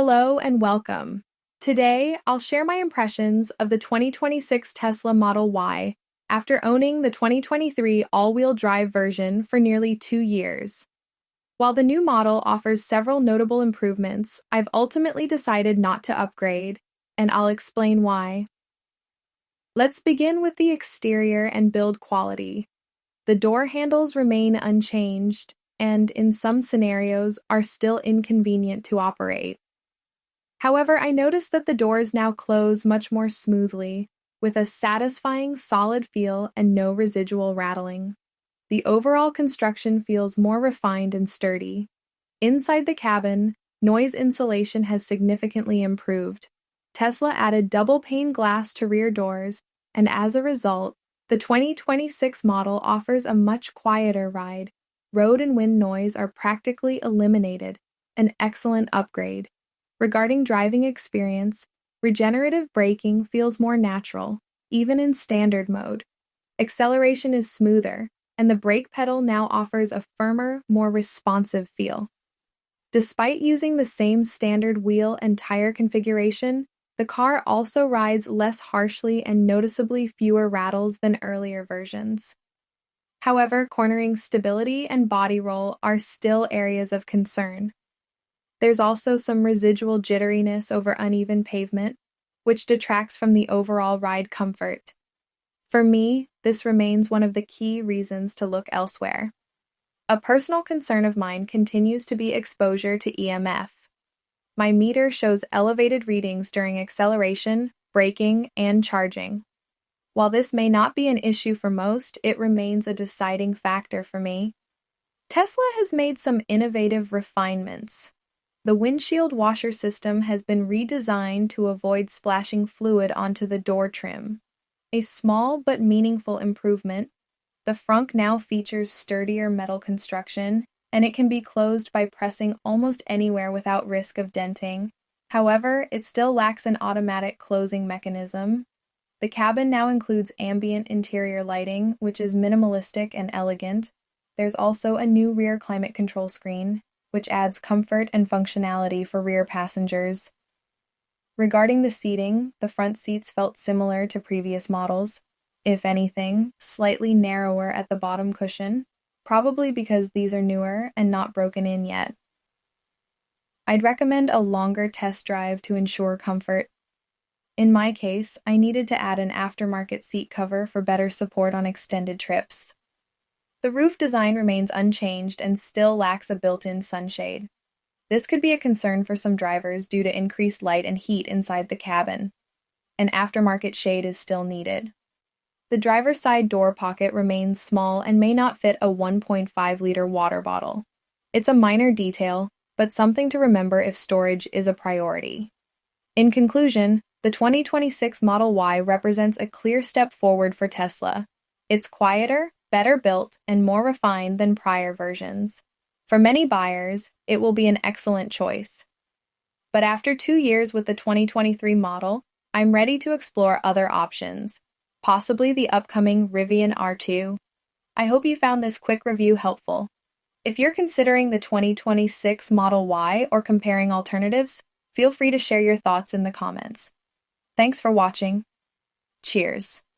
Hello and welcome. Today, I'll share my impressions of the 2026 Tesla Model Y after owning the 2023 all-wheel drive version for nearly 2 years. While the new model offers several notable improvements, I've ultimately decided not to upgrade, and I'll explain why. Let's begin with the exterior and build quality. The door handles remain unchanged, and in some scenarios are still inconvenient to operate. However, I noticed that the doors now close much more smoothly, with a satisfying solid feel and no residual rattling. The overall construction feels more refined and sturdy. Inside the cabin, noise insulation has significantly improved. Tesla added double-pane glass to rear doors, and as a result, the 2026 model offers a much quieter ride. Road and wind noise are practically eliminated, an excellent upgrade. Regarding driving experience, regenerative braking feels more natural, even in standard mode. Acceleration is smoother, and the brake pedal now offers a firmer, more responsive feel. Despite using the same standard wheel and tire configuration, the car also rides less harshly and noticeably fewer rattles than earlier versions. However, cornering stability and body roll are still areas of concern. There's also some residual jitteriness over uneven pavement, which detracts from the overall ride comfort. For me, this remains one of the key reasons to look elsewhere. A personal concern of mine continues to be exposure to EMF. My meter shows elevated readings during acceleration, braking, and charging. While this may not be an issue for most, it remains a deciding factor for me. Tesla has made some innovative refinements. The windshield washer system has been redesigned to avoid splashing fluid onto the door trim. A small but meaningful improvement. The frunk now features sturdier metal construction, and it can be closed by pressing almost anywhere without risk of denting. However, it still lacks an automatic closing mechanism. The cabin now includes ambient interior lighting, which is minimalistic and elegant. There's also a new rear climate control screen, which adds comfort and functionality for rear passengers. Regarding the seating, the front seats felt similar to previous models, if anything, slightly narrower at the bottom cushion, probably because these are newer and not broken in yet. I'd recommend a longer test drive to ensure comfort. In my case, I needed to add an aftermarket seat cover for better support on extended trips. The roof design remains unchanged and still lacks a built-in sunshade. This could be a concern for some drivers due to increased light and heat inside the cabin. An aftermarket shade is still needed. The driver's side door pocket remains small and may not fit a 1.5-liter water bottle. It's a minor detail, but something to remember if storage is a priority. In conclusion, the 2026 Model Y represents a clear step forward for Tesla. It's quieter, better built, and more refined than prior versions. For many buyers, it will be an excellent choice. But after 2 years with the 2023 model, I'm ready to explore other options, possibly the upcoming Rivian R2. I hope you found this quick review helpful. If you're considering the 2026 Model Y or comparing alternatives, feel free to share your thoughts in the comments. Thanks for watching. Cheers.